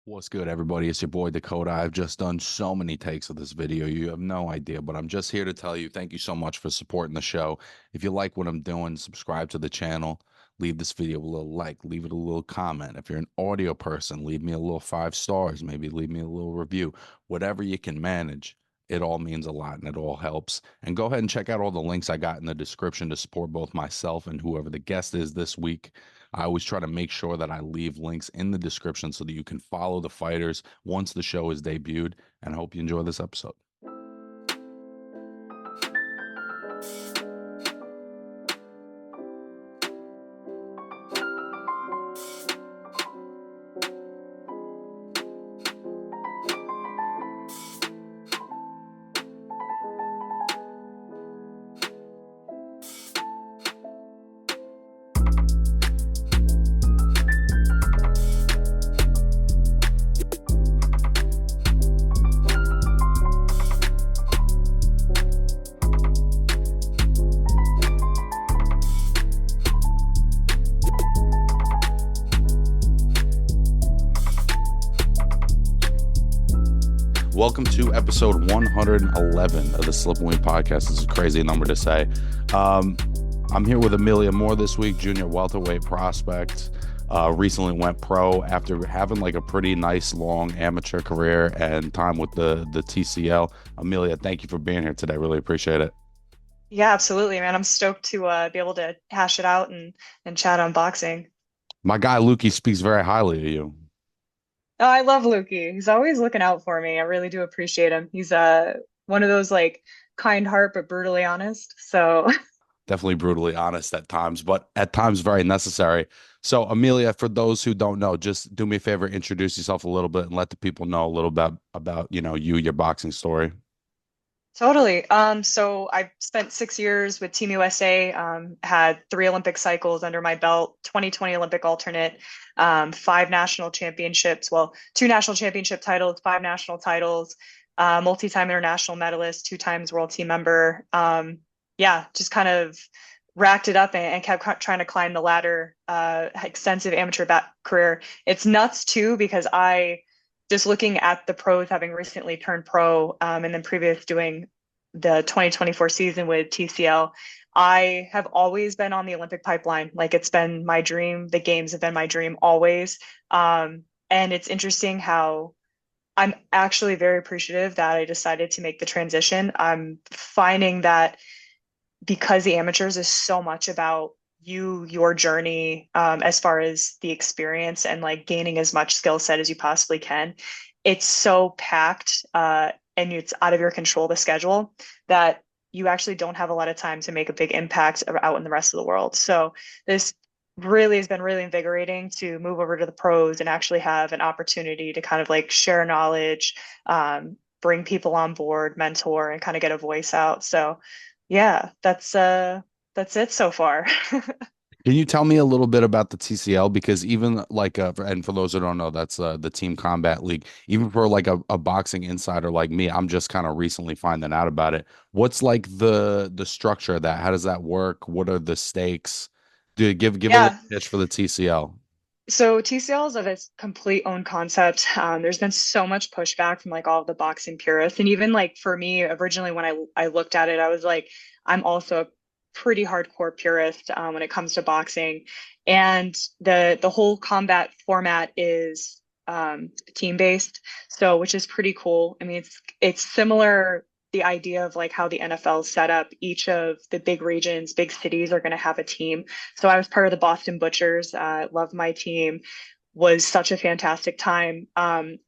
What's good, everybody? It's your boy Dakota. I've just done so many takes of this video. You have no idea, but I'm just here to tell you thank you so much for supporting the show. If you like what I'm doing, subscribe to the channel, leave this video a little like, leave it a little comment. If you're an audio person, leave me a little 5 stars, maybe leave me a little review. Whatever you can manage, it all means a lot and it all helps. And go ahead and check out all the links I got in the description to support both myself and whoever the guest is this week. I always try to make sure that I leave links in the description so that you can follow the fighters once the show is debuted. And I hope you enjoy this episode. Welcome to episode 111 of the Slip and Wing podcast. This is a crazy number to say. I'm here with Amelia Moore this week, junior welterweight prospect. Recently went pro after having like a pretty nice long amateur career and time with the TCL. Amelia, thank you for being here today. Really appreciate it. Yeah, absolutely, man. I'm stoked to be able to hash it out and chat on boxing. My guy Lukey speaks very highly of you. Oh, I love Lukey. He's always looking out for me. I really do appreciate him. He's one of those like kind heart but brutally honest. So Definitely brutally honest at times, but at times very necessary. So, Amelia, for those who don't know, just do me a favor, introduce yourself a little bit and let the people know a little bit about you, your boxing story. totally. So I spent 6 years with Team USA, had 3 Olympic cycles under my belt, 2020 Olympic alternate, 5 national championships, well, 2 national championship titles, 5 national titles, multi-time international medalist, 2 times world team member. Yeah, just kind of racked it up and kept trying to climb the ladder, extensive amateur career. It's nuts too, because I just looking at the pros having recently turned pro, and then previous doing the 2024 season with TCL, I have always been on the Olympic pipeline. Like it's been my dream. The games have been my dream always. And it's interesting how I'm actually very appreciative that I decided to make the transition. I'm finding that because the amateurs is so much about your journey, as far as the experience and like gaining as much skill set as you possibly can. It's so packed, and it's out of your control, the schedule, that you actually don't have a lot of time to make a big impact out in the rest of the world. So this really has been really invigorating to move over to the pros and actually have an opportunity to kind of like share knowledge, bring people on board, mentor, and kind of get a voice out. So yeah, that's it so far. Can you tell me a little bit about the TCL? Because even like, and for those who don't know, that's the Team Combat League. Even for like a boxing insider like me, I'm just kind of recently finding out about it. What's like the structure of that? How does that work? What are the stakes? Do give a little Yeah. pitch for the TCL. So TCL is of its complete own concept. There's been so much pushback from like all of the boxing purists, and even like for me, originally when I looked at it, I was like, I'm also a pretty hardcore purist, when it comes to boxing, and the whole combat format is, team based, so which is pretty cool. I mean, it's similar. The idea of like how the NFL is set up, each of the big regions, big cities are going to have a team. So I was part of the Boston Butchers. Love my team. Was such a fantastic time.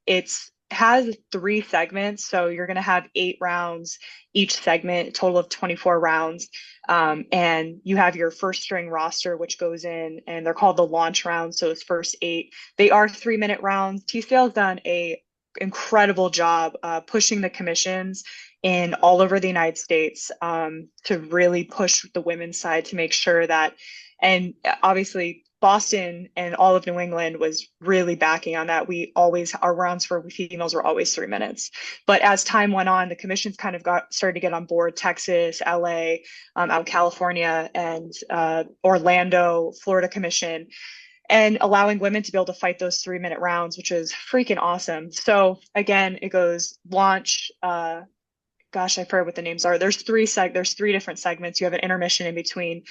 It's has 3 segments, so you're going to have 8 rounds each segment, a total of 24 rounds. And you have your first string roster, which goes in, and they're called the launch rounds. So it's first 8. They are 3-minute rounds. TCL's done a incredible job, pushing the commissions in all over the United States, to really push the women's side to make sure that, and obviously Boston and all of New England was really backing on that. We always, our rounds for females were always 3 minutes. But as time went on, the commissions kind of got started to get on board. Texas, LA, out California, and Orlando, Florida commission. and allowing women to be able to fight those 3-minute rounds, which is freaking awesome. So again, it goes launch, gosh, I forget what the names are. There's three different segments. You have an intermission in between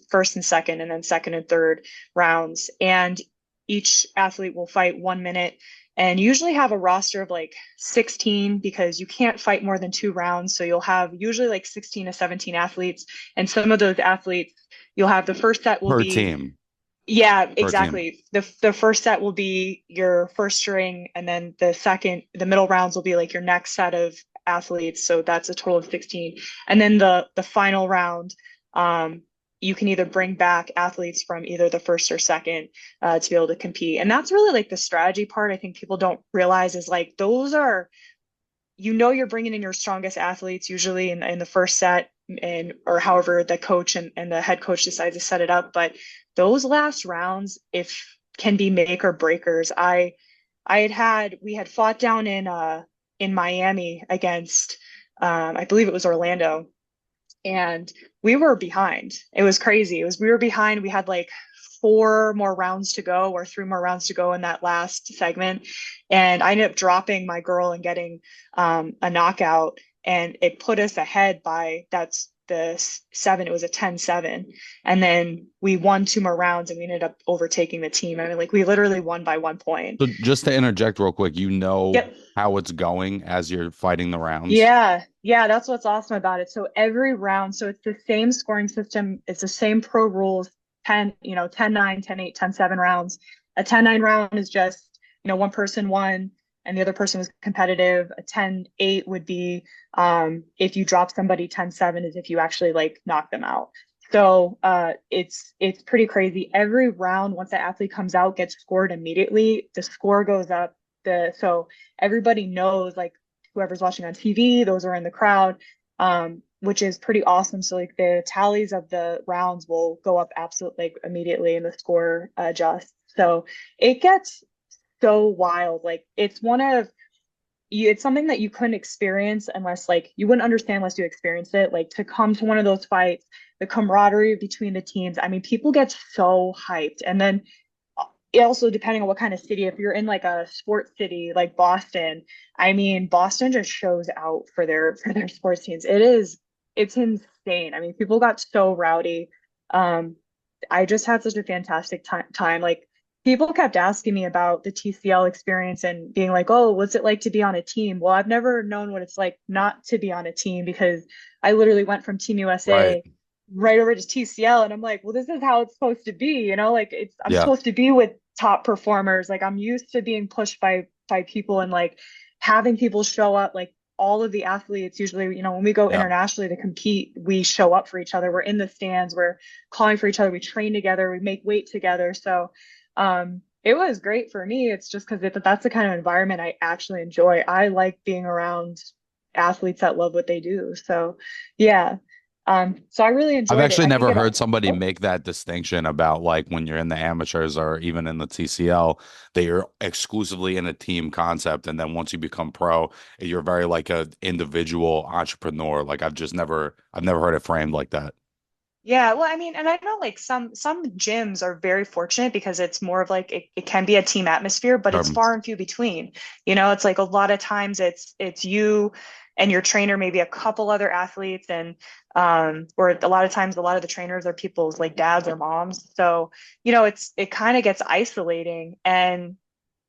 first and second, and then second and third rounds. And each athlete will fight 1 minute and usually have a roster of like 16 because you can't fight more than 2 rounds. So you'll have usually like 16 to 17 athletes. And some of those athletes, you'll have the first set will Per be, team. yeah, Per team. exactly. The first set will be your first string, and then the middle rounds will be like your next set of athletes. So that's a total of 16. And then the final round, um, you can either bring back athletes from either the first or second to be able to compete. And that's really like the strategy part. I think people don't realize is like those are, you're bringing in your strongest athletes usually in the first set, and or however the coach and the head coach decides to set it up. But those last rounds, if can be make or breakers. We had fought down in Miami against I believe it was Orlando, and we were behind. It was crazy. We were behind. We had like 4 more rounds to go or 3 more rounds to go in that last segment. And I ended up dropping my girl and getting a knockout. And it put us ahead by that's the 7. It was a 10-7. And then we won 2 more rounds and we ended up overtaking the team. I mean, like we literally won by 1 point. So just to interject real quick, you know Yep. how it's going as you're fighting the rounds. Yeah, yeah, that's what's awesome about it. So every round, so it's the same scoring system, it's the same pro rules, 10, 10-9, 10-8, 10-7 rounds. A 10-9 round is just, one person won and the other person was competitive. A 10-8 would be if you drop somebody. 10-7 is if you actually like knock them out. So it's pretty crazy. Every round, once the athlete comes out, gets scored immediately. The score goes up. So everybody knows like whoever's watching on TV, those are in the crowd, which is pretty awesome. So like the tallies of the rounds will go up absolutely like immediately and the score adjusts. So it gets so wild. Like it's something that you couldn't experience unless like you wouldn't understand unless you experienced it. Like to come to one of those fights, the camaraderie between the teams. I mean, people get so hyped. And then also depending on what kind of city, if you're in like a sports city like Boston, I mean, Boston just shows out for their sports teams. It's insane. I mean, people got so rowdy. um I just had such a fantastic time. Like people kept asking me about the TCL experience and being like, oh, what's it like to be on a team? Well, I've never known what it's like not to be on a team because I literally went from Team Right. USA right over to TCL, and I'm like, well, this is how it's supposed to be, like I'm Yeah. supposed to be with top performers. Like I'm used to being pushed by people and like having people show up. Like all of the athletes usually, when we go Yeah. internationally to compete, we show up for each other. We're in the stands, we're calling for each other, we train together, we make weight together. So it was great for me. It's just because that's the kind of environment I actually enjoy. I like being around athletes that love what they do. So yeah. So I really I've enjoyed it. actually I think never it heard somebody make that distinction about like when you're in the amateurs or even in the TCL, that you're exclusively in a team concept. And then once you become pro, you're very like a individual entrepreneur. Like I've never heard it framed like that. Yeah, well, I mean, and I know like some gyms are very fortunate because it's more of like it can be a team atmosphere, but it's far and few between. It's like a lot of times it's you and your trainer, maybe a couple other athletes, and or a lot of times a lot of the trainers are people's like dads or moms. So, it kind of gets isolating, and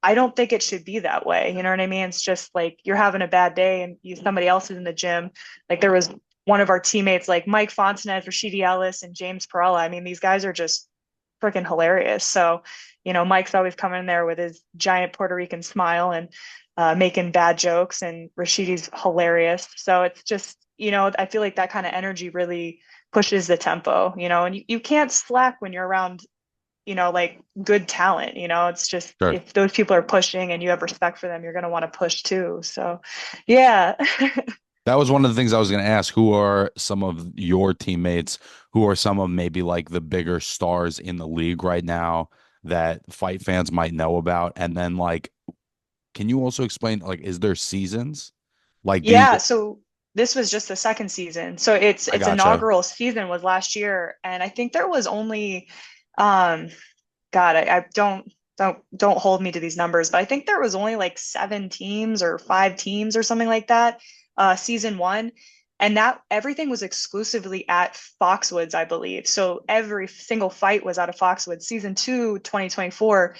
I don't think it should be that way. You know what I mean? It's just like you're having a bad day and somebody else is in the gym. Like there was one of our teammates, like Mike Fontenez, Rashidi Ellis, and James Perella. I mean, these guys are just freaking hilarious. So, Mike's always coming in there with his giant Puerto Rican smile and making bad jokes, and Rashidi's hilarious. So it's just, I feel like that kind of energy really pushes the tempo, and you can't slack when you're around like good talent. It's just Sure. if those people are pushing and you have respect for them, you're going to want to push too. So, yeah. That was one of the things I was going to ask. Who are some of your teammates? Who are some of maybe like the bigger stars in the league right now that fight fans might know about? And then like, can you also explain like, is there seasons? Like, do you? Yeah. So this was just the second season. So I its gotcha. inaugural season was last year. And I think there was only, um, God, I don't hold me to these numbers, but I think there was only like 7 teams or 5 teams or something like that, season one. And that everything was exclusively at Foxwoods, I believe. So every single fight was out of Foxwoods. Season two, 2024,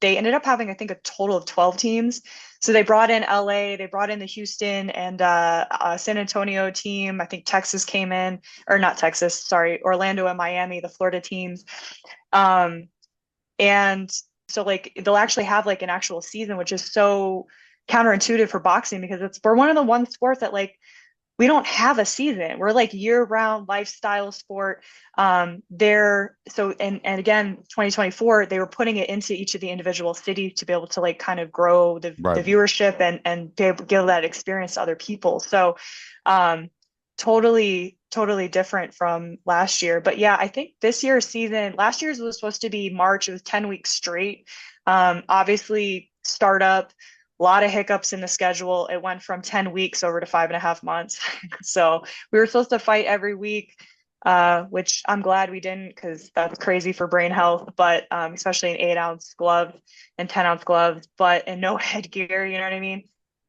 they ended up having, I think, a total of 12 teams. So they brought in LA, they brought in the Houston and San Antonio team. I think Texas came in, or not Texas, sorry, Orlando and Miami, the Florida teams. Um, and so like they'll actually have like an actual season, which is so counterintuitive for boxing because we're one of the one sports that like we don't have a season. We're like year-round lifestyle sport. And again, 2024, they were putting it into each of the individual cities to be able to like kind of grow the Right. viewership and be able to give that experience to other people. So um totally different from last year. But yeah, I think this year's season, last year's was supposed to be March. It was 10 weeks straight. Obviously startup, a lot of hiccups in the schedule. It went from 10 weeks over to 5.5 months. So we were supposed to fight every week, which I'm glad we didn't because that's crazy for brain health, but especially in 8-ounce gloves and 10-ounce gloves, but and no headgear, you know what I mean?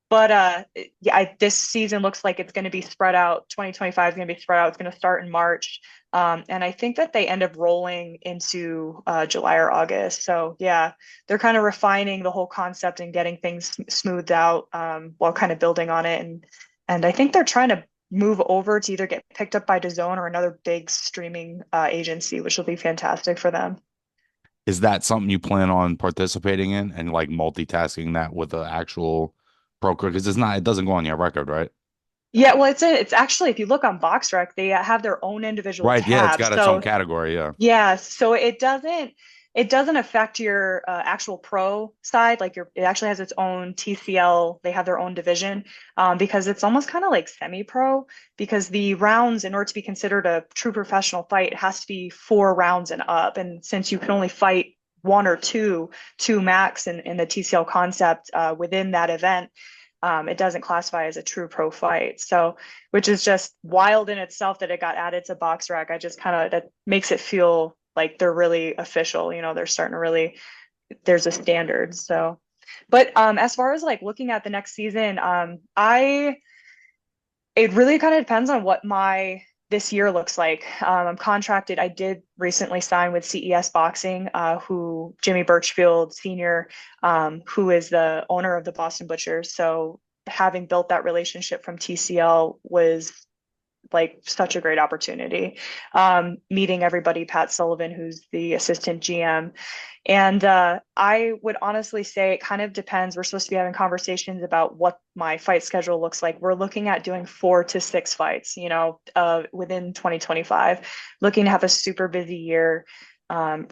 But yeah, this season looks like it's going to be spread out. 2025 is going to be spread out. It's going to start in March. And I think that they end up rolling into July or August. So yeah, they're kind of refining the whole concept and getting things smoothed out while kind of building on it. And I think they're trying to move over to either get picked up by DAZN or another big streaming agency, which will be fantastic for them. Is that something you plan on participating in and like multitasking that with the actual broker? Because it doesn't go on your record, right? Yeah, well, it's actually if you look on BoxRec, they have their own individual Right. Yeah, it's tabs. got its own So category. Yeah. yeah, so it doesn't affect your actual pro side. Like it actually has its own TCL. They have their own division because it's almost kind of like semi-pro because the rounds, in order to be considered a true professional fight, it has to be 4 rounds and up. And since you can only fight one or two max in the TCL concept within that event, it doesn't classify as a true pro fight. So, which is just wild in itself that it got added to BoxRec. I just kind of that makes it feel like they're really official. You know, they're starting to really there's a standard. So, but as far as like looking at the next season, I it really kind of depends on what my this year looks like. I'm contracted. I did recently sign with CES Boxing, who Jimmy Birchfield Sr., who is the owner of the Boston Butchers. So having built that relationship from TCL was like such a great opportunity. Meeting everybody, Pat Sullivan, who's the assistant GM. And I would honestly say it kind of depends. We're supposed to be having conversations about what my fight schedule looks like. We're looking at doing 4 to 6 fights, within 2025, looking to have a super busy year,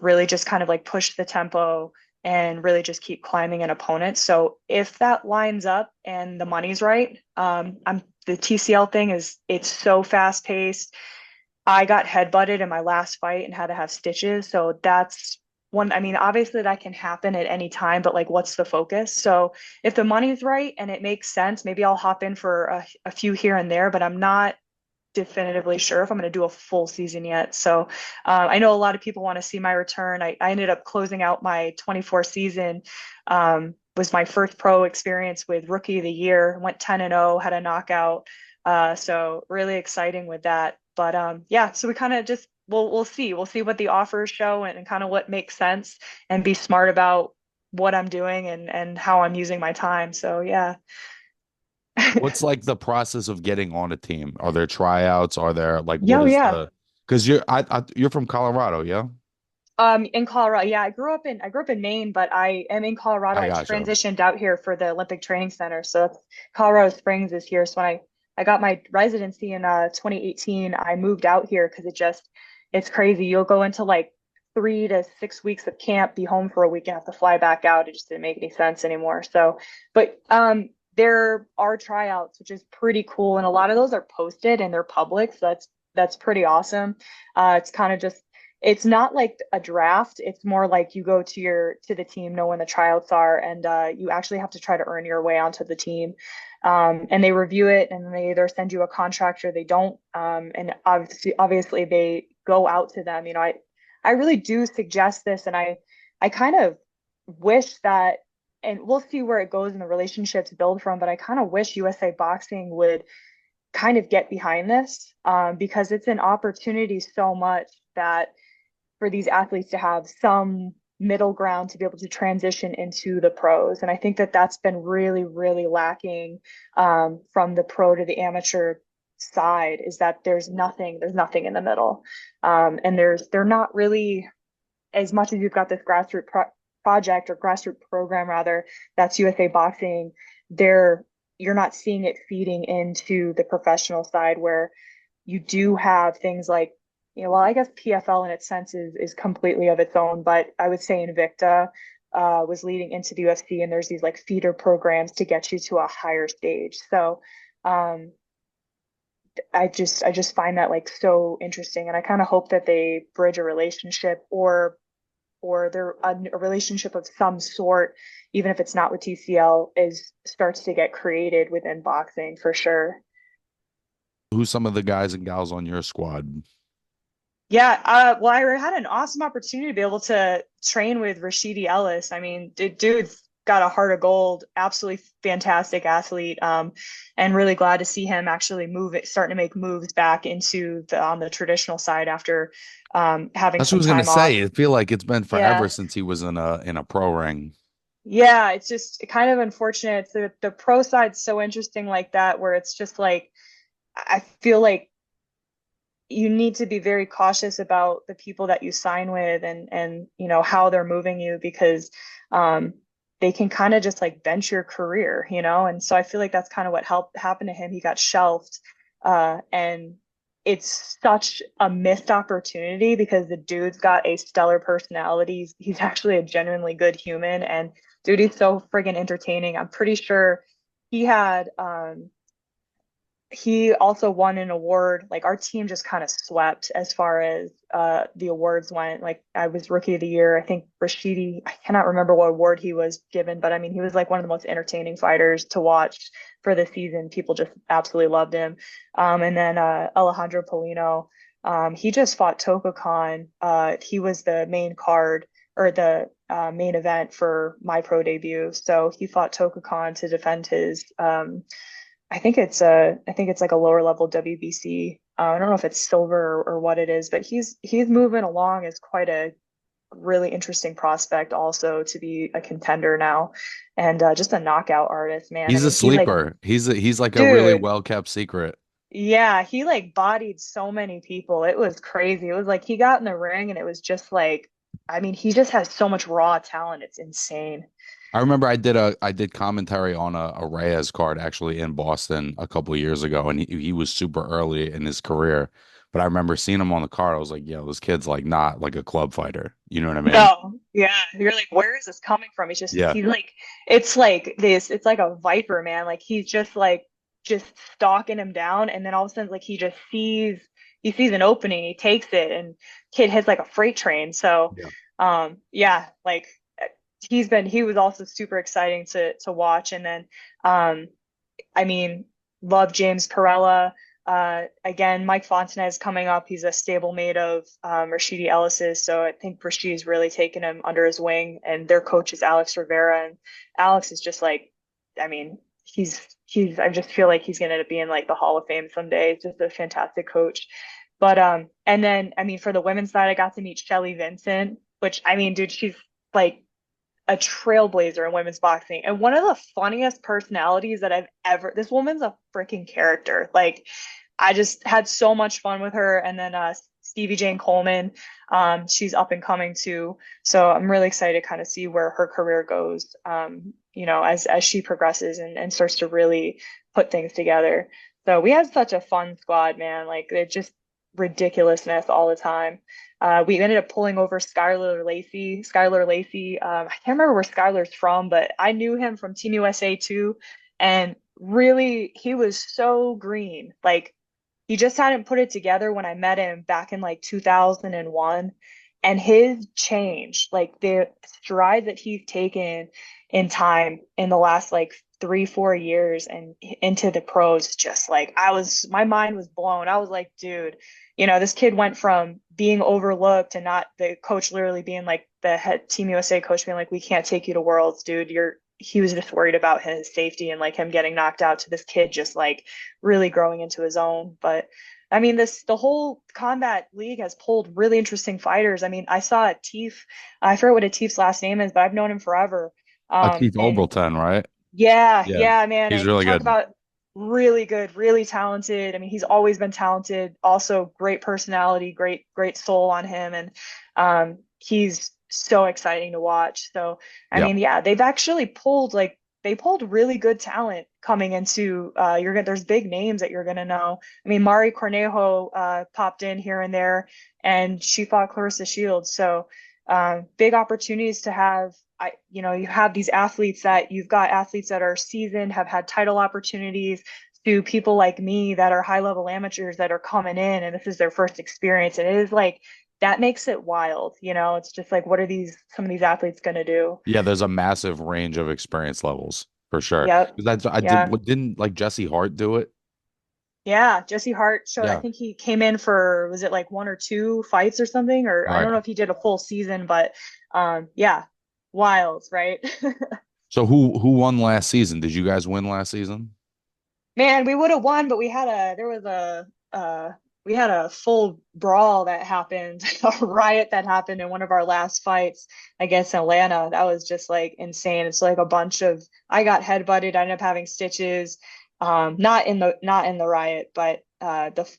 really just kind of like push the tempo and really just keep climbing an opponent. So if that lines up and the money's right, the TCL thing it's so fast paced. I got headbutted in my last fight and had to have stitches. So that's one. I mean, obviously that can happen at any time, but like, what's the focus? So if the money's right and it makes sense, maybe I'll hop in for a few here and there, but I'm not definitively sure if I'm going to do a full season yet. So I know a lot of people want to see my return. I ended up closing out my 24 season. Was my first pro experience with Rookie of the Year. Went 10-0, had a knockout. So really exciting with that. But yeah, so we kind of just we'll see. We'll see what the offers show and kind of what makes sense and be smart about what I'm doing and how I'm using my time. So yeah. What's like the process of getting on a team? Are there tryouts? Are there like what Yo, is yeah. the because you're from Colorado, yeah? In Colorado, yeah, I grew up in Maine, but I am in Colorado. I I gotcha. transitioned out here for the Olympic Training Center. So Colorado Springs is here. So when I got my residency in 2018, I moved out here because it's crazy. You'll go into like 3 to 6 weeks of camp, be home for a week and have to fly back out. It just didn't make any sense anymore. So, but there are tryouts, which is pretty cool, and a lot of those are posted and they're public. So that's pretty awesome. It's kind of just it's not like a draft. It's more like you go to the team, know when the tryouts are, and you actually have to try to earn your way onto the team. And they review it, and they either send you a contract or they don't. And obviously they go out to them. I really do suggest this, and I kind of wish that, and we'll see where it goes and the relationships build from, but I kind of wish USA Boxing would kind of get behind this, because it's an opportunity so much that for these athletes to have some middle ground to be able to transition into the pros. And I think that that's been really, really lacking, from the pro to the amateur side, is that there's nothing in the middle. And they're not really, as much as you've got this project or grassroots program rather, that's USA Boxing, there you're not seeing it feeding into the professional side where you do have things like, well, I guess PFL in its sense is completely of its own, but I would say Invicta was leading into the UFC, and there's these like feeder programs to get you to a higher stage. So um, I just find that like so interesting, and I kind of hope that they bridge a relationship, or there a relationship of some sort, even if it's not with TCL, is starts to get created within boxing for sure. Who's some of the guys and gals on your squad? Yeah, well, I had an awesome opportunity to be able to train with Rashidi Ellis. I mean, dude's got a heart of gold, absolutely fantastic athlete, and really glad to see him actually starting to make moves back into the on the traditional side after having That's what I some was gonna time off. say. I feel like it's been forever Yeah, since he was in a pro ring. yeah, it's just kind of unfortunate. It's the pro side's so interesting like that, where it's just like I feel like you need to be very cautious about the people that you sign with, and how they're moving you, because um they can kind of just like bench your career, and so I feel like that's kind of what helped happen to him. He got shelved, and it's such a missed opportunity because the dude's got a stellar personality. He's actually a genuinely good human, and dude, he's so friggin' entertaining. I'm pretty sure he had he also won an award. Like our team just kind of swept as far as the awards went. Like I was rookie of the year. I think Rashidi, I cannot remember what award he was given, but I mean he was like one of the most entertaining fighters to watch for the season. People just absolutely loved him. And then Alejandro Polino, he just fought Toka Khan. He was the main card, or the main event for my pro debut. So he fought Toka Khan to defend his I think it's like a lower level WBC. I don't know if it's silver, or what it is, but he's moving along as quite a really interesting prospect also to be a contender now, and just a knockout artist, man. I He's a mean, he like, sleeper. He's like a really dude, well kept secret. yeah, he like bodied so many people. It was crazy. It was like he got in the ring and it was just like, I mean, he just has so much raw talent. It's insane. I remember I did commentary on a Reyes card actually in Boston a couple of years ago, and he was super early in his career. But I remember seeing him on the card. I was like, "Yo, this kid's like not like a club fighter." You know what I mean? No, yeah. You're like, where is this coming from? Yeah. He's like, it's like this, it's like a viper, man. Like he's just like, just stalking him down. And then all of a sudden, like he sees an opening, he takes it, and kid hits like a freight train. So, Yeah. yeah, like he was also super exciting to watch. And then, um, I mean, love James Perella. Again, Mike Fontenay coming up. He's a stablemate of Rashidi Ellis's, so I think Rashidi's really taken him under his wing. And their coach is Alex Rivera, and Alex is just like, I mean, he's. I just feel like he's going to be in like the Hall of Fame someday. He's just a fantastic coach. But and then I mean, for the women's side, I got to meet Shelly Vincent, which I mean, dude, she's like a trailblazer in women's boxing and one of the funniest personalities that I've ever. This woman's a freaking character. Like I just had so much fun with her. And then Stevie Jane Coleman, she's up and coming too. So I'm really excited to kind of see where her career goes. As she progresses and starts to really put things together. So we had such a fun squad, man. Like it just ridiculousness all the time. We ended up pulling over Skylar Lacey. Skylar Lacey, I can't remember where Skylar's from, but I knew him from Team USA too. And really, he was so green. Like he just hadn't put it together when I met him back in like 2001. And his change, like the stride that he's taken in time in the last like 3, 4 years and into the pros. Just like my mind was blown. I was like, dude, this kid went from being overlooked and not the coach literally being like the head Team USA coach being like, we can't take you to Worlds, dude. He was just worried about his safety and like him getting knocked out to this kid just like really growing into his own. But I mean, the whole combat league has pulled really interesting fighters. I mean, I saw Atif, I forget what Atif's last name is, but I've known him forever. Keith And Obleton, right? yeah, Yeah, yeah, man. he's And really talk good. about really good, really talented. I mean, he's always been talented. Also, great personality, great soul on him, and he's so exciting to watch. So, I Yeah. mean, yeah, they've actually they pulled really good talent coming into there's big names that you're gonna know. I mean, Mari Cornejo popped in here and there, and she fought Clarissa Shields. So, big opportunities to have you have these athletes that you've got athletes that are seasoned, have had title opportunities to people like me that are high level amateurs that are coming in and this is their first experience. And it is like, that makes it wild. It's just like, what are some of these athletes going to do? Yeah, there's a massive range of experience levels for sure. Yep. Because I did, Yeah. what didn't like Jesse Hart do it? Yeah. Jesse Hart showed, I Yeah. think he came in for, was it like 1 or 2 fights or something? Or All I right. don't know if he did a full season, but yeah, wild, right? So who won last season? Did you guys win last season? Man, we would have won, but we had a full brawl that happened, a riot that happened in one of our last fights against Atlanta. That was just like insane. It's like I got headbutted, I ended up having stitches. Not in the riot, but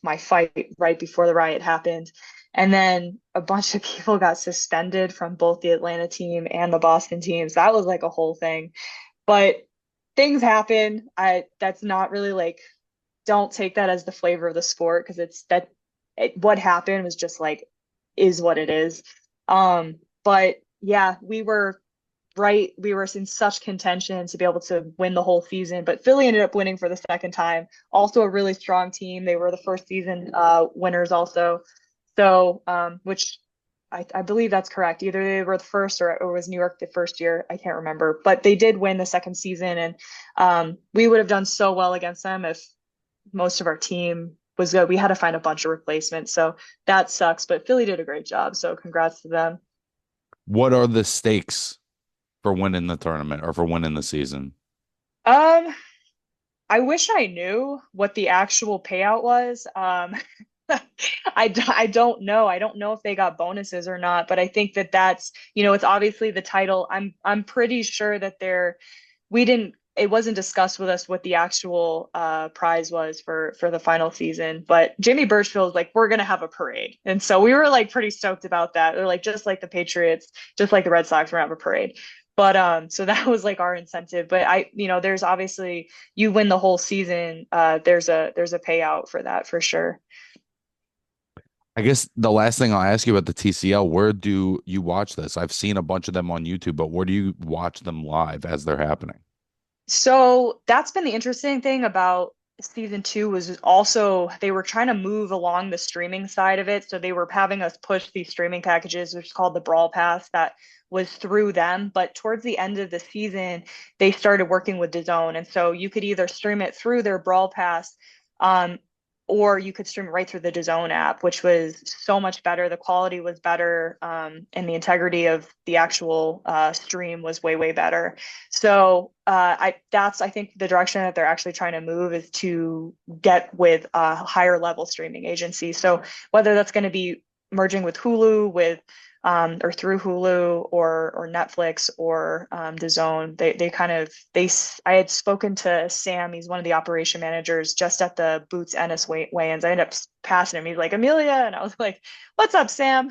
my fight right before the riot happened. And then a bunch of people got suspended from both the Atlanta team and the Boston teams. That was like a whole thing. But things happen. That's not really like, don't take that as the flavor of the sport because what happened was just like is what it is. But yeah, we were in such contention to be able to win the whole season, but Philly ended up winning for the second time. Also a really strong team. They were the first season winners also. So which I believe that's correct. Either they were the first or was New York the first year. I can't remember, but they did win the second season, and we would have done so well against them if most of our team was good. We had to find a bunch of replacements, so that sucks. But Philly did a great job, so congrats to them. What are the stakes for winning the tournament or for winning the season? Um, I wish I knew what the actual payout was. I don't know. I don't know if they got bonuses or not, but I think that's it's obviously the title. I'm pretty sure that it wasn't discussed with us what the actual prize was for the final season. But Jimmy Birchfield was like, we're gonna have a parade. And so we were like pretty stoked about that. They're like, just like the Patriots, just like the Red Sox, we're gonna have a parade. But so that was like our incentive. But there's obviously, you win the whole season, there's a payout for that for sure. I guess the last thing I'll ask you about the TCL, where do you watch this? I've seen a bunch of them on YouTube, but where do you watch them live as they're happening? So that's been the interesting thing about season two, was also they were trying to move along the streaming side of it. So they were having us push these streaming packages, which is called the Brawl Pass, that was through them. But towards the end of the season, they started working with DAZN. And so you could either stream it through their Brawl Pass, um, or you could stream it right through the DAZN app, which was so much better. The quality was better, and the integrity of the actual stream was way better. So I think the direction that they're actually trying to move is to get with a higher level streaming agency. So whether that's going to be merging with Hulu, or through Hulu or Netflix or DAZN, I had spoken to Sam. He's one of the operation managers just at the Boots Ennis weigh-ins. I ended up passing him. He's like, Amelia, and I was like, what's up, Sam?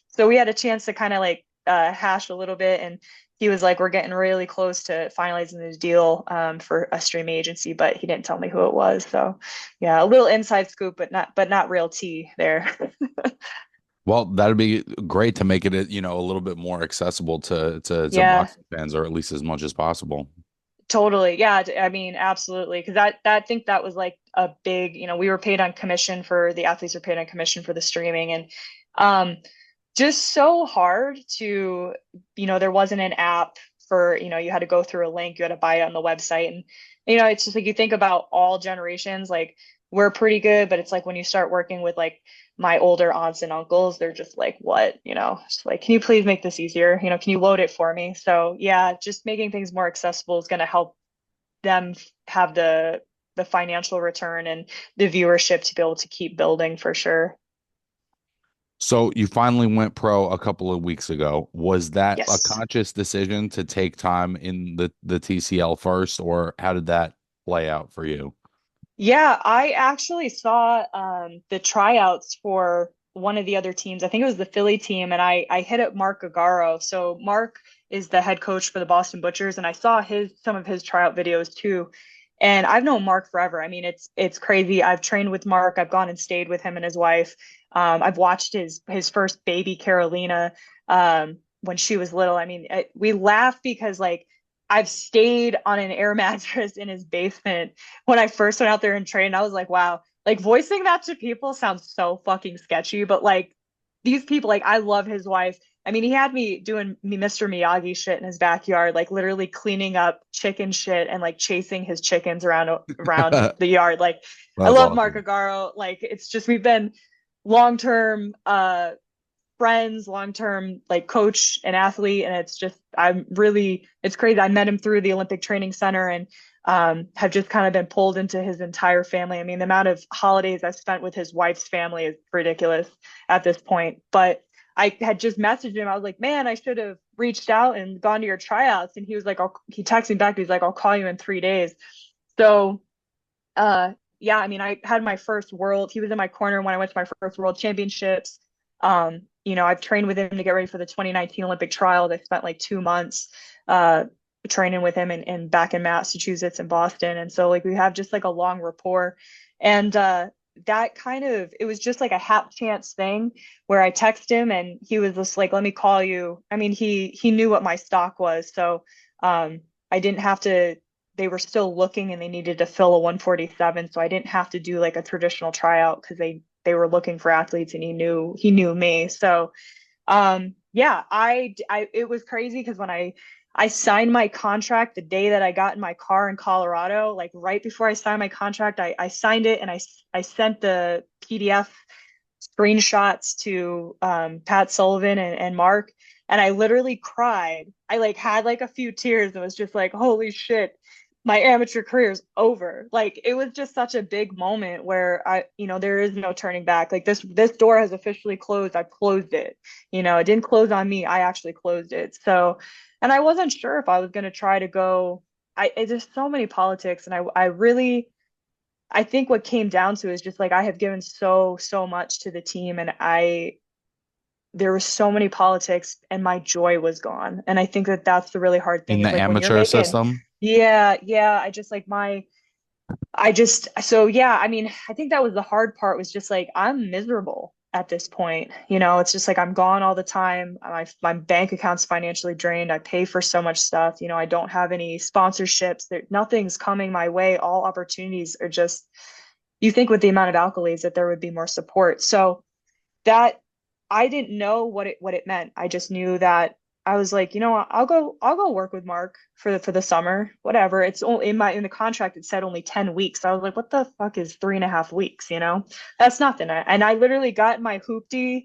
So we had a chance to kind of like hash a little bit, and he was like, we're getting really close to finalizing this deal for a streaming agency, but he didn't tell me who it was. So yeah, a little inside scoop, but not real tea there. Well, that'd be great to make it, a little bit more accessible to Yeah, boxing fans, or at least as much as possible. totally. Yeah, I mean, absolutely. Because I think that was like a big, we were paid on commission for the athletes were paid on commission for the streaming, and um, just so hard to, there wasn't an app for, you had to go through a link, you had to buy it on the website. And, it's just like you think about all generations, like we're pretty good, but it's like when you start working with like my older aunts and uncles, they're just like, what, it's like, can you please make this easier? Can you load it for me? So yeah, just making things more accessible is going to help them have the financial return and the viewership to be able to keep building for sure. So you finally went pro a couple of weeks ago. Was that a Yes. conscious decision to take time in the TCL first, or how did that play out for you? Yeah, I actually saw the tryouts for one of the other teams. I think it was the Philly team, and I hit up Mark Gagaro. So Mark is the head coach for the Boston Butchers, and I saw his some of his tryout videos too. And I've known Mark forever. I mean, it's crazy. I've trained with Mark. I've gone and stayed with him and his wife. I've watched his first baby Carolina when she was little. I mean, we laugh because like I've stayed on an air mattress in his basement when I first went out there and trained. I was like, wow, like voicing that to people sounds so fucking sketchy, but like these people, like I love his wife. I mean, he had me doing Mr. Miyagi shit in his backyard, like literally cleaning up chicken shit and like chasing his chickens around the yard. Like I That's love Mark awesome. Agaro. Like it's just we've been long-term friends, long-term like coach and athlete. And it's just, it's crazy. I met him through the Olympic Training Center and have just kind of been pulled into his entire family. I mean, the amount of holidays I've spent with his wife's family is ridiculous at this point. But I had just messaged him. I was like, man, I should have reached out and gone to your tryouts. And he was like, he texted me back. He's like, I'll call you in 3 days. So, yeah, I mean, I had my first he was in my corner when I went to my first world championships. I've trained with him to get ready for the 2019 Olympic trials. I spent like 2 months training with him and back in Massachusetts and Boston. And so like we have just like a long rapport. And that kind of it was just like a hap chance thing where I text him and he was just like, let me call you. I mean, he knew what my stock was. So I didn't have to they were still looking and they needed to fill a 147. So I didn't have to do like a traditional tryout because they were looking for athletes and he knew me. So yeah, I it was crazy because when I signed my contract the day that I got in my car in Colorado, like right before I signed my contract, I signed it and I sent the PDF screenshots to Pat Sullivan and Mark, and I literally cried. I like had like a few tears and was just like, holy shit, my amateur career is over. Like it was just such a big moment where there is no turning back. Like this door has officially closed. I've closed it. It didn't close on me. I actually closed it. So, and I wasn't sure if I was going to try to go. There's so many politics, and I really I think what came down to is just like I have given so much to the team, and there was so many politics and my joy was gone. And I think that that's the really hard thing In the is like when you're amateur making, system? yeah, I just like so yeah, I mean, I think that was the hard part was just like I'm miserable at this point. It's just like I'm gone all the time. My bank account's financially drained. I pay for so much stuff. I don't have any sponsorships. Nothing's coming my way. All opportunities are just you think with the amount of accolades that there would be more support. So that I didn't know what it meant. I just knew that I was like, I'll go work with Mark for the summer, whatever. It's only in the contract it said only 10 weeks. So I was like, what the fuck is 3.5 weeks, That's nothing. And I literally got my hoopty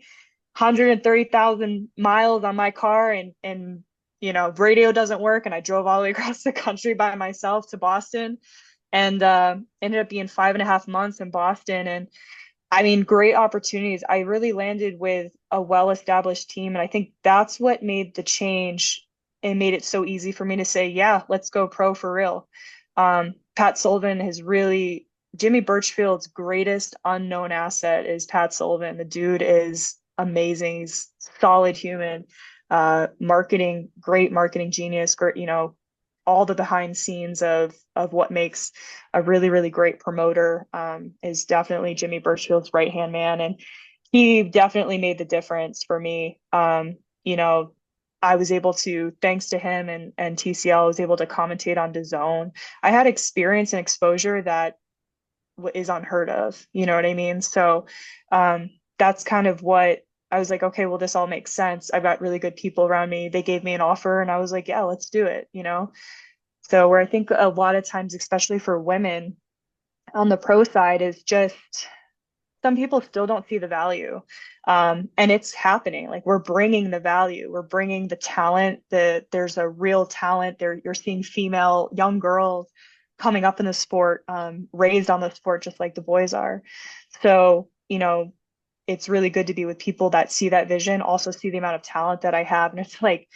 130,000 miles on my car and radio doesn't work and I drove all the way across the country by myself to Boston and ended up being 5.5 months in Boston. And I mean, great opportunities. I really landed with a well-established team, and I think that's what made the change and made it so easy for me to say, yeah, let's go pro for real. Pat Sullivan has really Jimmy Birchfield's greatest unknown asset is Pat Sullivan. The dude is amazing. He's solid human, great marketing genius, great, all the behind scenes of what makes a really really great promoter is definitely Jimmy Birchfield's right hand man, and he definitely made the difference for me. I was able to, thanks to him and TCL, I was able to commentate on DAZN. I had experience and exposure that is unheard of. You know what I mean? So that's kind of what I was like, okay, well, this all makes sense. I've got really good people around me. They gave me an offer and I was like, yeah, let's do it, you know? So where I think a lot of times, especially for women on the pro side, is just some people still don't see the value. And it's happening. Like we're bringing the value, we're bringing the talent. There's a real talent there. You're seeing female young girls coming up in the sport, raised on the sport just like the boys are. So, you know, it's really good to be with people that see that vision, also see the amount of talent that I have. And it's like,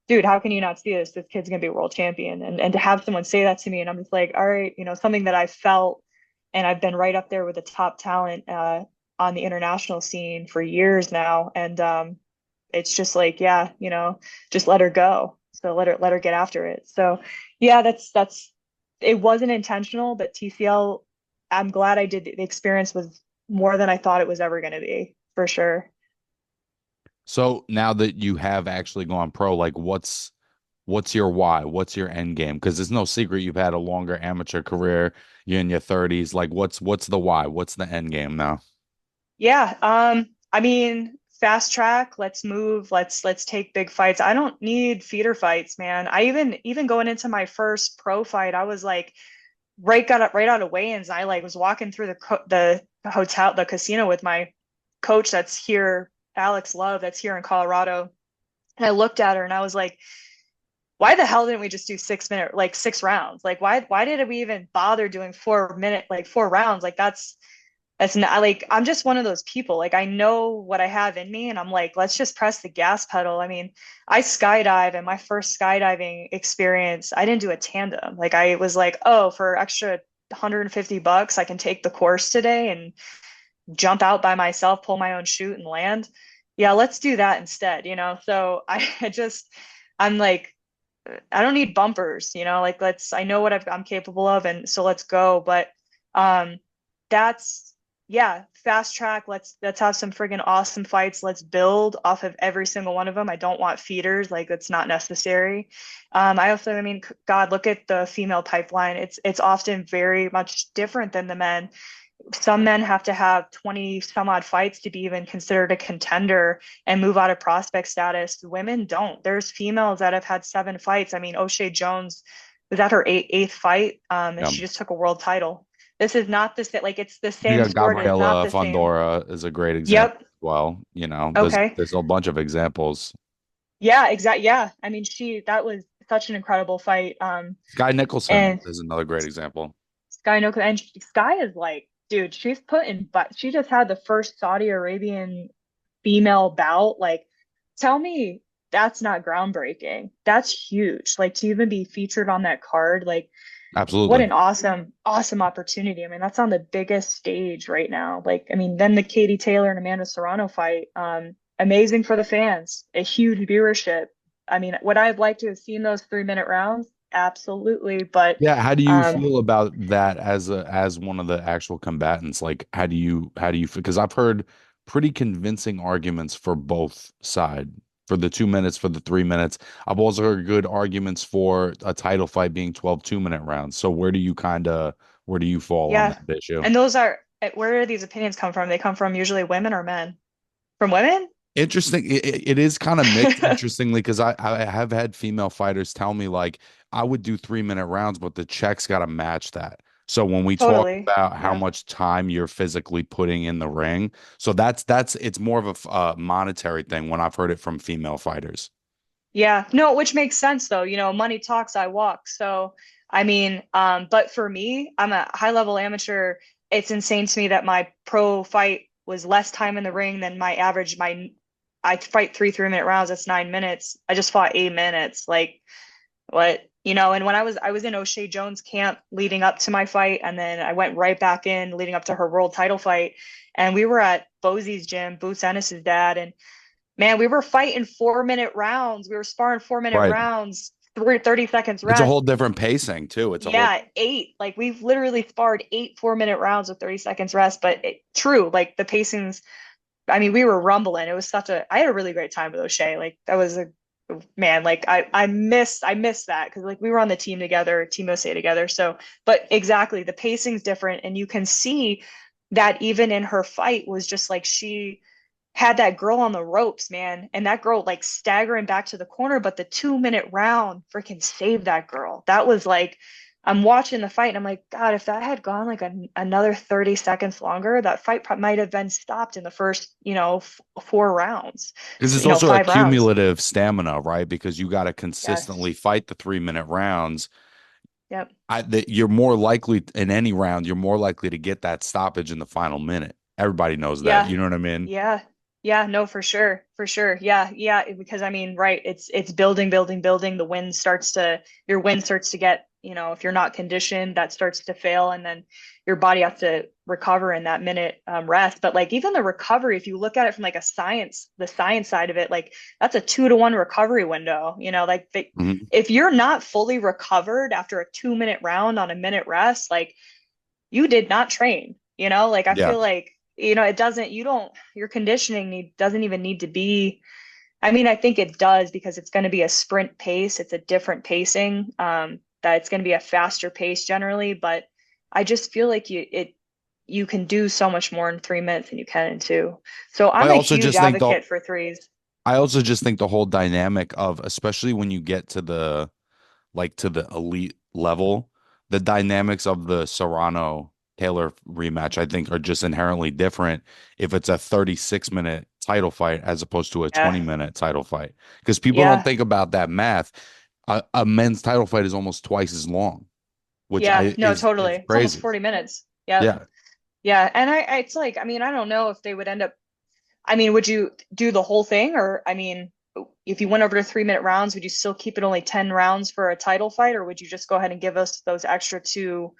dude, how can you not see this? This kid's gonna be a world champion. And to have someone say that to me, and I'm just like, all right, you know, something that I felt, and I've been right up there with the top talent on the international scene for years now. And it's just like, yeah, you know, just let her go. So let her get after it. So yeah, that's it wasn't intentional, but TCL, I'm glad I did. The experience was more than I thought it was ever going to be, for sure. So now that you have actually gone pro, like what's your why? What's your end game? Because there's no secret you've had a longer amateur career. You're in your 30s. Like what's the why? What's the end game now? Yeah, I mean, fast track, let's move, let's take big fights. I don't need feeder fights, man. I even going into my first pro fight, I was like got up right out of weigh-ins. I like was walking through the hotel, the casino with my coach that's here, Alex Love, that's here in Colorado. And I looked at her and I was like, why the hell didn't we just do 6 minute, like 6 rounds? Like why did we even bother doing 4 minute, like 4 rounds? Like that's not like I'm just one of those people. Like I know what I have in me and I'm like, let's just press the gas pedal. I mean, I skydive and my first skydiving experience, I didn't do a tandem. Like I was like, oh, for extra $150, I can take the course today and jump out by myself, pull my own chute and land. Yeah, let's do that instead, you know? So I'm like, I don't need bumpers, you know, like I know what I'm capable of. And so let's go. But um, that's, yeah, fast track. Let's have some friggin' awesome fights. Let's build off of every single one of them. I don't want feeders. Like that's not necessary. I mean, God, look at the female pipeline. It's often very much different than the men. Some men have to have 20 some odd fights to be even considered a contender and move out of prospect status. Women don't. There's females that have had 7 fights. I mean, O'Shea Jones was at her eighth fight, and Yeah. she just took a world title. This is not the same. Like it's the You same got sport. It is not Gabriela the same. Fondora is a great example Yep. as well. You know, Okay. there's a bunch of examples. Yeah. Exactly. Yeah. I mean, that was such an incredible fight. Sky Nicholson And is another great example. Sky no, and Sky is like, dude, she's putting, but she just had the first Saudi Arabian female bout. Like, tell me that's not groundbreaking. That's huge. Like to even be featured on that card, like what Absolutely. an awesome opportunity. I mean, that's on the biggest stage right now. Like, I mean, then the Katie Taylor and Amanda Serrano fight, amazing for the fans, a huge viewership. I mean, would I have liked to have seen those 3 minute rounds? Absolutely. But Yeah, how do you um, feel about that as one of the actual combatants? Like, how do you because I've heard pretty convincing arguments for both side, for the 2 minutes, for the 3 minutes. I've also heard good arguments for a title fight being 12 2 minute rounds. So where do you fall on yeah. that issue? And those are where do these opinions come from? They come from usually women or men? From women? Interesting. It is kind of mixed, interestingly, because I have had female fighters tell me like I would do 3 minute rounds, but the check's got to match that. So when we talk Totally. about how Yeah. much time you're physically putting in the ring, so that's it's more of a monetary thing when I've heard it from female fighters. Yeah. No, which makes sense though. You know, money talks, I walk. So, I mean, but for me, I'm a high level amateur. It's insane to me that my pro fight was less time in the ring than my average. I fight 3 minute rounds. That's 9 minutes. I just fought 8 minutes. Like, what, you know? And when I was in O'Shea Jones camp leading up to my fight, and then I went right back in leading up to her world title fight, and we were at Bosie's gym, Boots Ennis's dad, and man, we were fighting 4 minute rounds. We were sparring 4 minute Right. rounds, 30 seconds It's a rest. whole different pacing too. It's a whole Yeah, eight. Like we've literally sparred 8 4 minute rounds with 30 seconds rest. But true, like the pacings, I mean, we were rumbling. It was I had a really great time with O'Shea. Like that was a man, like I miss that because like we were on the team together, Team USA together. So, but exactly, the pacing's different, and you can see that even in her fight was just like had that girl on the ropes, man, and that girl like staggering back to the corner, but the 2 minute round freaking saved that girl. That was like, I'm watching the fight and I'm like, God, if that had gone like another 30 seconds longer, that fight might have been stopped in the first, 4 rounds, Because it's also a 5 rounds. cumulative stamina, right? Because you got to Yes. consistently fight the 3 minute rounds. Yep. That you're more likely in any round, you're more likely to get that stoppage in the final minute. Everybody knows that. Yeah. You know what I mean? Yeah. Yeah, no, for sure. For sure. Yeah. Yeah. Because I mean, right, it's building, building, building. Your wind starts to get, if you're not conditioned, that starts to fail. And then your body has to recover in that minute rest. But like even the recovery, if you look at it from like the science side of it, like that's a 2 to 1 recovery window. Mhm. If you're not fully recovered after a 2 minute round on a minute rest, like you did not train, like I Yeah. feel like, it doesn't, you don't, your conditioning doesn't even need to be, I mean, I think it does because it's going to be a sprint pace. It's a different pacing, that it's going to be a faster pace generally, but I just feel like you can do so much more in 3 minutes than you can in two. So I I'm a also huge just think the advocate for threes. I also just think the whole dynamic of, especially when you get to the to the elite level, the dynamics of the Serrano Taylor rematch, I think, are just inherently different if it's a 36-minute title fight as opposed to a Yeah. 20-minute title fight. Because people don't Yeah. think about that math. A men's title fight is almost twice as long, which Yeah. I No, is totally. It's almost crazy. 40 minutes. Yep. Yeah. Yeah. And it's like, I mean, I don't know if they would end up. I mean, would you do the whole thing? Or, I mean, if you went over to 3 minute rounds, would you still keep it only 10 rounds for a title fight? Or would you just go ahead and give us those extra two,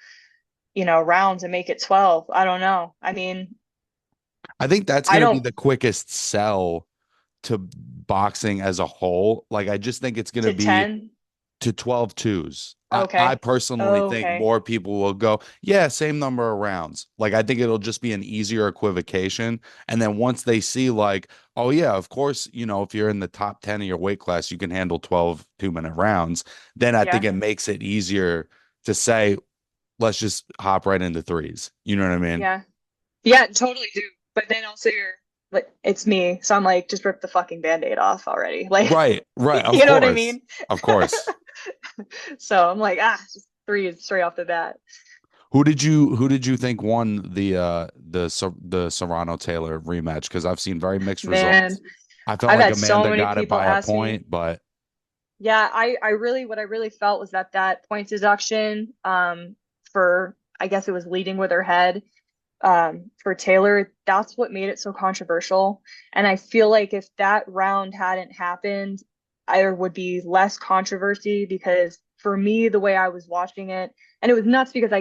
rounds and make it 12? I don't know. I mean, I think that's I going to be don't, the quickest sell to boxing as a whole. Like, I just think it's going to to be 10. to 12 twos. I Okay. personally think Okay. more people will go, yeah, same number of rounds. Like, I think it'll just be an easier equivocation. And then once they see, like, oh, yeah, of course, if you're in the top 10 of your weight class, you can handle 12 2 minute rounds. Then I think Yeah. it makes it easier to say, let's just hop right into threes. You know what I mean? Yeah. Yeah, totally do. But then also you're like, it's me. So I'm like, just rip the fucking band-aid off already. Like, Right, right. Of you know what I course. mean? Of course. So I'm like, just three straight off the bat. Who did you think won the Serrano Taylor rematch? Because I've seen very mixed Man, results. I felt I've like had so Amanda many got it people by a ask me. point, but Yeah, what I really felt was that point deduction, for, I guess it was leading with her head, for Taylor, that's what made it so controversial. And I feel like if that round hadn't happened, there would be less controversy because for me, the way I was watching it, and it was nuts because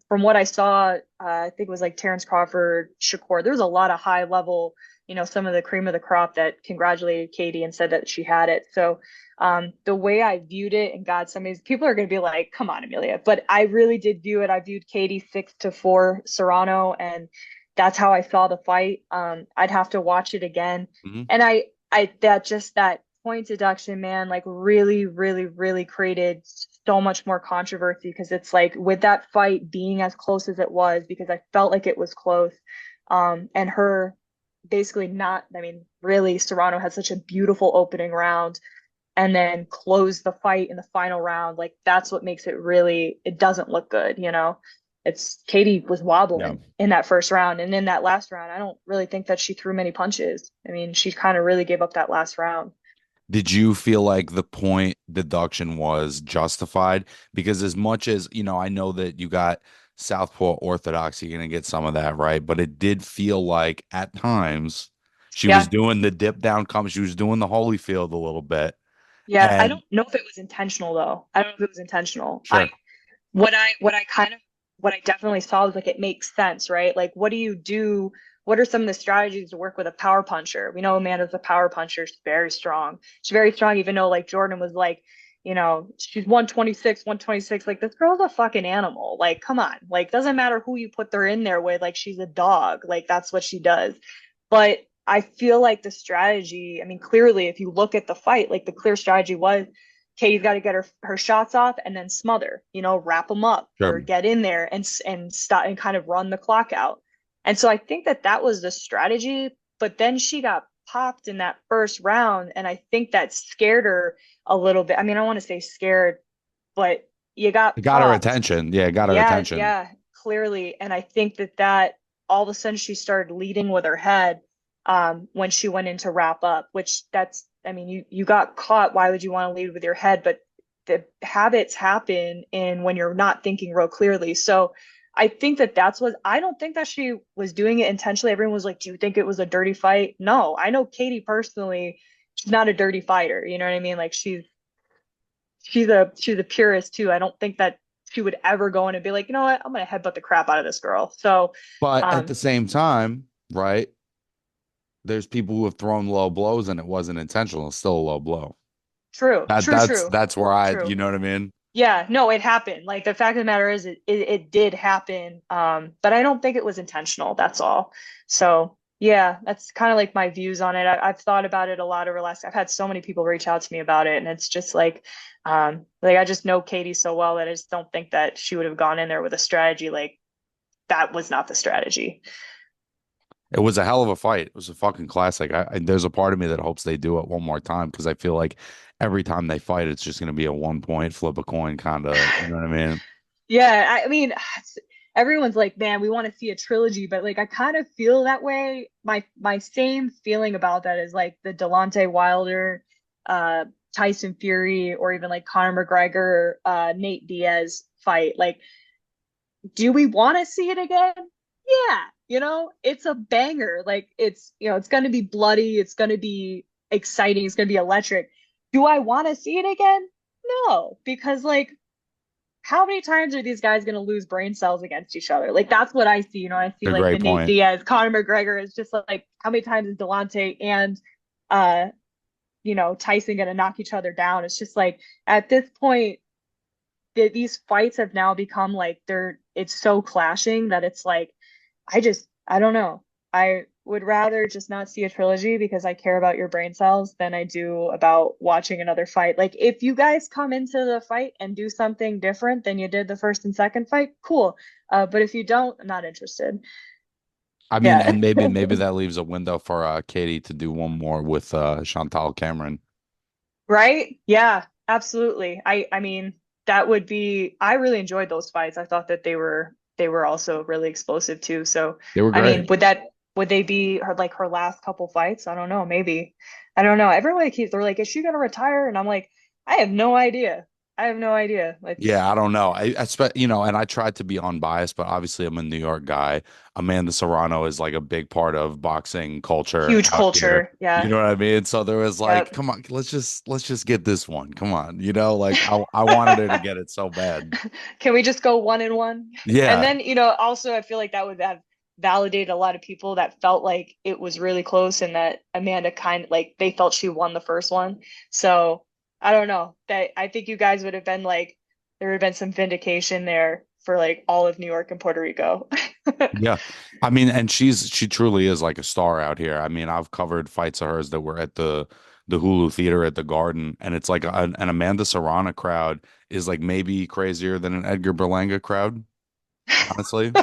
from what I saw, I think it was like Terrence Crawford, Shakur. There was a lot of high level, some of the cream of the crop that congratulated Katie and said that she had it. So the way I viewed it, and God, some of these people are going to be like, "Come on, Amelia," but I really did view it. I viewed Katie 6-4 Serrano, and that's how I saw the fight. I'd have to watch it again, mhm. and that point deduction, man, like really, really, really created so much more controversy because it's like with that fight being as close as it was, because I felt like it was close. And her basically not, I mean, really, Serrano had such a beautiful opening round and then closed the fight in the final round. Like that's what makes it really, it doesn't look good. It's Katie was Yeah. wobbling in that first round. And in that last round, I don't really think that she threw many punches. I mean, she kind of really gave up that last round. Did you feel like the point deduction was justified? Because as much as, I know that you got Southpaw Orthodox, you're going to get some of that, right? But it did feel like at times she was Yeah. doing the dip down come, she was doing the Holyfield a little bit. Yeah, I And don't know if it was intentional though. I don't know if it was intentional. I sure, what I what I kind of what I definitely saw was like it makes sense, right? Like what do you do? What are some of the strategies to work with a power puncher? We know Amanda's a power puncher. She's very strong. She's very strong, even though like Jordan was like, she's 126, 126. Like this girl's a fucking animal. Like, come on. Like, doesn't matter who you put her in there with, like she's a dog. Like that's what she does. But I feel like the strategy, I mean, clearly, if you look at the fight, like the clear strategy was Katie's got to get her shots off and then smother, wrap them up or sure. get in there and stop and kind of run the clock out. And so I think that was the strategy. but then she got popped in that first round, and I think that scared her a little bit. I mean, I want to say scared, but you It got got her popped. attention. Yeah, it got her Yeah, attention. yeah, clearly. And I think that all of a sudden she started leading with her head when she went in to wrap up, which that's, I mean, you got caught. Why would you want to lead with your head? But the habits happen in when you're not thinking real clearly. So I think that's what I don't think that she was doing it intentionally. Everyone was like, "Do you think it was a dirty fight?" No, I know Katie personally. She's not a dirty fighter. You know what I mean? Like she's a purist too. I don't think that she would ever go in and be like, you know what, I'm gonna headbutt the crap out of this girl. So, But at um, the same time, right? There's people who have thrown low blows and it wasn't intentional. It's still a low blow. true, That true, that's true, that's where true. you know what I mean? Yeah, no, it happened. Like the fact of the matter is, it did happen. But I don't think it was intentional. That's all. So yeah, that's kind of like my views on it. I've thought about it a lot over the last. I've had so many people reach out to me about it, and it's just like I just know Katie so well that I just don't think that she would have gone in there with a strategy like that was not the strategy. It was a hell of a fight. It was a fucking classic. There's a part of me that hopes they do it one more time because I feel like every time they fight, it's just going to be a 1 point flip a coin kind of. You know what I mean? Yeah, I mean, everyone's like, man, we want to see a trilogy, but like I kind of feel that way. My same feeling about that is like the Delonte Wilder, uh, Tyson Fury, or even like Conor McGregor, Nate Diaz fight. Like, do we want to see it again? Yeah, it's a banger. Like it's gonna be bloody, it's gonna be exciting, it's gonna be electric. Do I want to see it again? No, because like how many times are these guys going to lose brain cells against each other? Like that's what I see. I see It's a like the great Nate point. Diaz, Conor McGregor is just like how many times is Delonte and uh Tyson going to knock each other down? It's just like at this point these fights have now become like it's so clashing that it's like I don't know. I would rather just not see a trilogy because I care about your brain cells than I do about watching another fight. Like if you guys come into the fight and do something different than you did the first and second fight, cool. But if you don't, I'm not interested. I mean, Yeah. and maybe that leaves a window for Katie to do one more with Chantal Cameron. Right? Yeah, absolutely. I mean, that would be I really enjoyed those fights. I thought that they were also really explosive too. So, They were I mean, great. would they be her last couple fights? I don't know, maybe. I don't know. Everyone they're like, is she gonna retire? And I'm like, I have no idea. I have no idea. It's Yeah, I don't know. And I tried to be unbiased, but obviously I'm a New York guy. Amanda Serrano is like a big part of boxing culture huge out here. culture. You Yeah. know what I mean? So there was like, Yep. come on, let's just get this one. Come on. Like I wanted her to get it so bad. Can we just go 1-1? And Yeah. then, also I feel like that would have validated a lot of people that felt like it was really close and that Amanda kind of like they felt she won the first one. So I don't know. That I think you guys would have been like there would have been some vindication there for like all of New York and Puerto Rico. Yeah. I mean, and she truly is like a star out here. I mean, I've covered fights of hers that were at the Hulu Theater at the Garden, and it's like an Amanda Serrano crowd is like maybe crazier than an Edgar Berlanga crowd, honestly.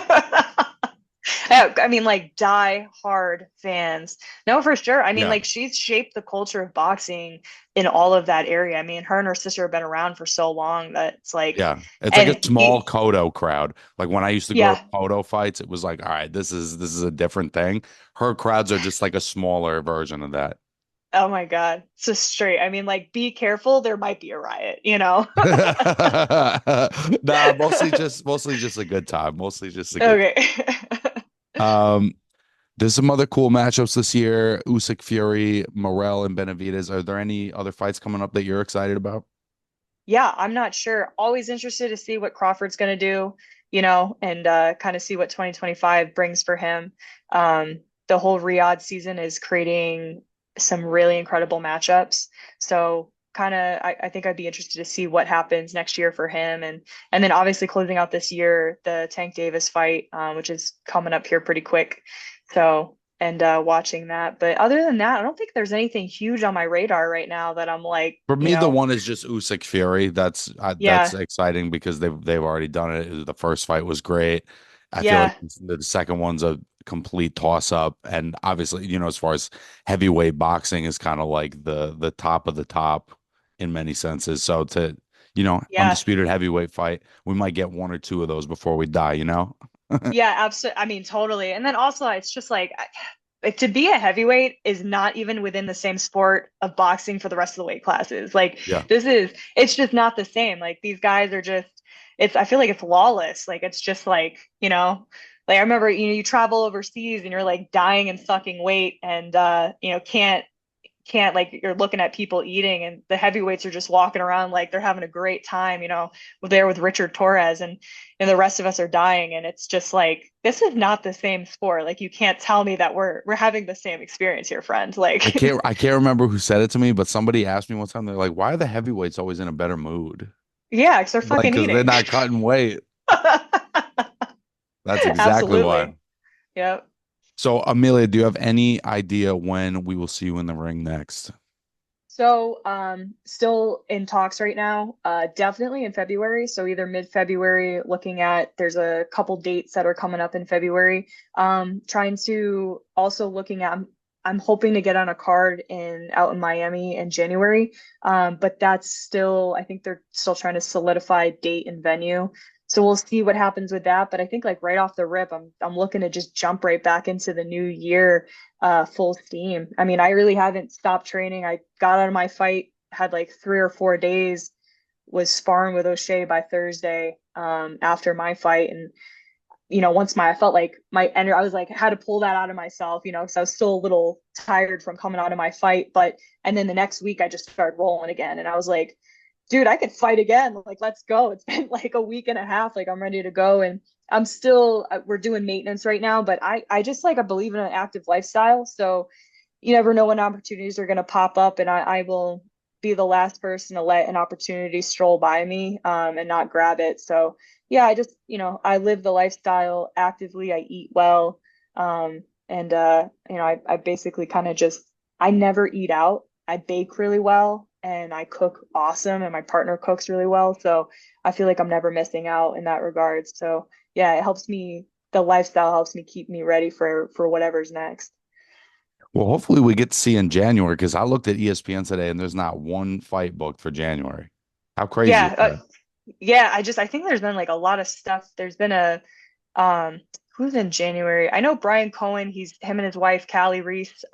Yeah, I mean, like die hard fans. No, for sure. I mean, Yeah. like she's shaped the culture of boxing in all of that area. I mean, her and her sister have been around for so long that it's like, Yeah. It's like a and small Kodo crowd. Like when I used to go to yeah. Kodo fights, it was like, all right, this is a different thing. Her crowds are just like a smaller version of that. Oh my God. So straight. I mean, like, be careful. There might be a riot. Nah, mostly just a good time. Mostly just a good Okay. time. There's some other cool matchups this year. Usyk, Fury, Morel, and Benavidez. Are there any other fights coming up that you're excited about? Yeah, I'm not sure. Always interested to see what Crawford's going to do, and kind of see what 2025 brings for him. The whole Riyadh season is creating some really incredible matchups. So kind of, I think I'd be interested to see what happens next year for him, and then obviously closing out this year, the Tank Davis fight, which is coming up here pretty quick. So and watching that. But other than that, I don't think there's anything huge on my radar right now that I'm like, For me, the one is just Usyk Fury. That's yeah. exciting because they've already done it. The first fight was great. I feel like Yeah, the second one's a complete toss up. And obviously, as far as heavyweight boxing is kind of like the top of the top in many senses. So to, Yeah. undisputed heavyweight fight, we might get one or two of those before we die. Yeah, absolutely. I mean, totally. And then also, it's just like to be a heavyweight is not even within the same sport of boxing for the rest of the weight classes. Like Yeah. it's just not the same. Like these guys are just, I feel like it's lawless. Like it's just like, like I remember, you travel overseas and you're like dying and sucking weight and, can't like you're looking at people eating and the heavyweights are just walking around like they're having a great time, there with Richard Torres and the rest of us are dying and it's just like this is not the same sport. Like you can't tell me that we're having the same experience here, friends. I Like can't I can't remember who said it to me, but somebody asked me one time, they're like, why are the heavyweights always in a better mood? yeah, because they're Like, fucking because they're eating. not cutting weight. That's exactly why. Absolutely. Yep. So, Amelia, do you have any idea when we will see you in the ring next? So, still in talks right now. Definitely in February. So either mid-February, looking at there's a couple dates that are coming up in February. Trying to also looking at I'm hoping to get on a card out in Miami in January. But that's still I think they're still trying to solidify date and venue. So we'll see what happens with that. But I think like right off the rip, I'm looking to just jump right back into the new year full steam. I mean, I really haven't stopped training. I got out of my fight, had like 3 or 4 days, was sparring with O'Shea by Thursday after my fight. And, once I felt like my energy, I was like, had to pull that out of myself, because I was still a little tired from coming out of my fight. And then the next week I just started rolling again. And I was like, dude, I could fight again. Like, let's go. It's been like a week and a half. Like, I'm ready to go. And I'm still, we're doing maintenance right now, but I just like, I believe in an active lifestyle. So you never know when opportunities are going to pop up. And I will be the last person to let an opportunity stroll by me and not grab it. So yeah, I just, I live the lifestyle actively. I eat well. I basically kind of just, I never eat out. I bake really well and I cook awesome and my partner cooks really well. So I feel like I'm never missing out in that regard. So yeah, it helps me, the lifestyle helps me keep me ready for whatever's next. Well, hopefully we get to see in January because I looked at ESPN today and there's not one fight booked for January. How crazy is Yeah, that? yeah, I think there's been like a lot of stuff. There's been um who's in January? I know Brian Cohen, him and his wife Callie Reese,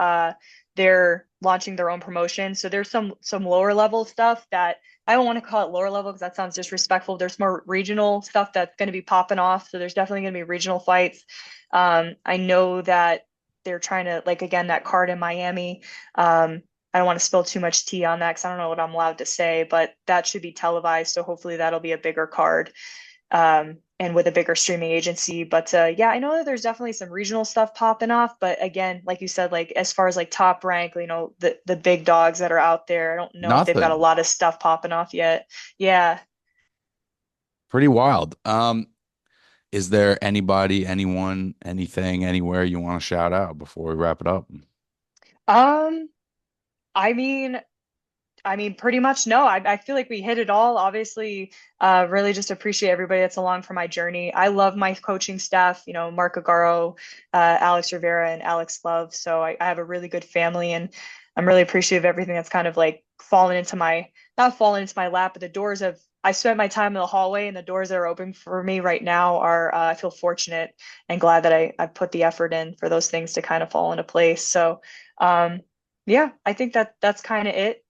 they're launching their own promotion. So there's some lower level stuff that I don't want to call it lower level because that sounds disrespectful. There's more regional stuff that's going to be popping off. So there's definitely going to be regional fights. I know that they're trying to like again that card in Miami. I don't want to spill too much tea on that because I don't know what I'm allowed to say, but that should be televised. So hopefully that'll be a bigger card and with a bigger streaming agency. But yeah, I know that there's definitely some regional stuff popping off. But again, like you said, like as far as like top rank, the big dogs that are out there, I don't know if they've got a Nothing. lot of stuff popping off yet. Yeah. Pretty wild. Is there anybody, anyone, anything, anywhere you want to shout out before we wrap it up? Um, I mean, pretty much no. I feel like we hit it all. Obviously, really just appreciate everybody that's along for my journey. I love my coaching staff, Mark Agaro, Alex Rivera, and Alex Love. So I have a really good family, and I'm really appreciative of everything that's kind of like not fallen into my lap, but the doors of I spent my time in the hallway, and the doors that are open for me right now are I feel fortunate and glad that I put the effort in for those things to kind of fall into place. So. Yeah, I think that's kind of it.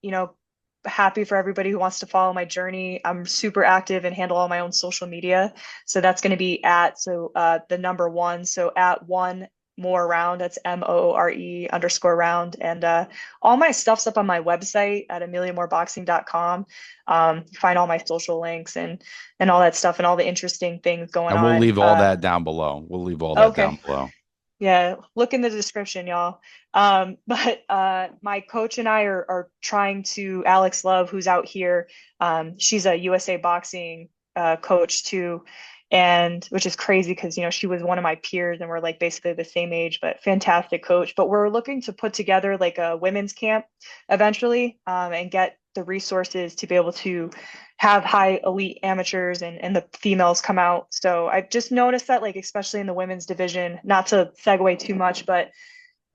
Happy for everybody who wants to follow my journey. I'm super active and handle all my own social media. So that's going to be the number one. So at one more round, that's MOORE_round. And all my stuff's up on my website at ameliamoreboxing.com. You find all my social links and all that stuff and all the interesting things going And we'll on. leave all that down below. We'll leave all that down Okay. below. Yeah, look in the description, y'all. But my coach and I are trying to Alex Love, who's out here. She's a USA Boxing coach too, and which is crazy because she was one of my peers and we're like basically the same age, but fantastic coach. But we're looking to put together like a women's camp eventually, and get the resources to be able to have high elite amateurs and the females come out. So I've just noticed that, like, especially in the women's division, not to segue too much, but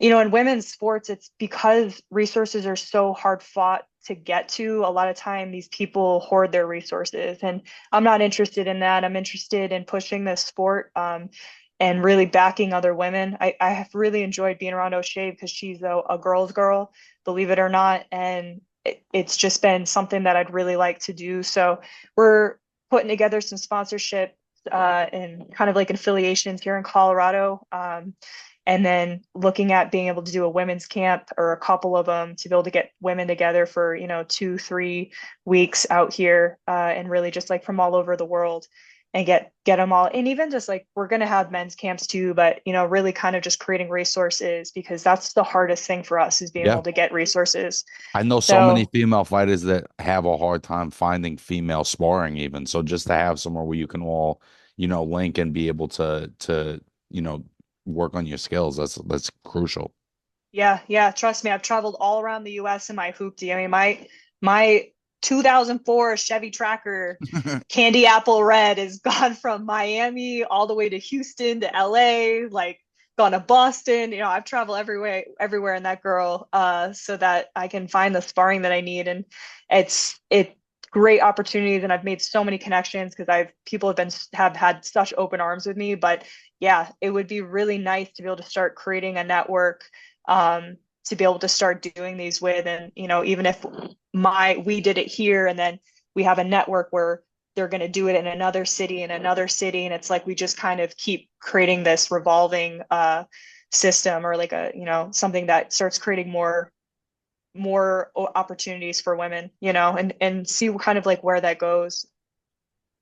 in women's sports, it's because resources are so hard fought to get to. A lot of time, these people hoard their resources, and I'm not interested in that. I'm interested in pushing this sport, and really backing other women. I have really enjoyed being around O'Shea because she's a girl's girl, believe it or not, and it's just been something that I'd really like to do. So we're putting together some sponsorship and kind of like affiliations here in Colorado. And then looking at being able to do a women's camp or a couple of them to be able to get women together for 2-3 weeks out here, and really just like from all over the world, and get them all. And even just like we're going to have men's camps too, but really kind of just creating resources, because that's the hardest thing for us, is being Yeah. able to get resources. I know so many So female fighters that have a hard time finding female sparring even. So just to have somewhere where you can all, link and be able to, work on your skills, that's crucial. yeah, trust me, I've traveled all around the US in my hoopty. I mean, my 2004 Chevy Tracker candy apple red has gone from Miami all the way to Houston to LA, like gone to Boston. I've traveled everywhere in that girl, so that I can find the sparring that I need. And it's great opportunities, and I've made so many connections because people have had such open arms with me. But yeah, it would be really nice to be able to start creating a network, to be able to start doing these with. And even if we did it here, and then we have a network where they're going to do it in another city and another city, and it's like we just kind of keep creating this revolving system, or like something that starts creating more opportunities for women, and see kind of like where that goes.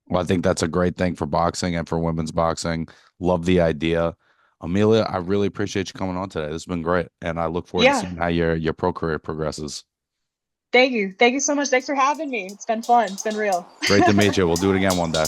Well, I think that's a great thing for boxing and for women's boxing. Love the idea. Amelia, I really appreciate you coming on today. This has been great, and I look forward to Yeah, seeing how your pro career progresses. thank you so much. Thanks for having me. It's been fun. It's been real. Great to meet you. We'll do it again one day.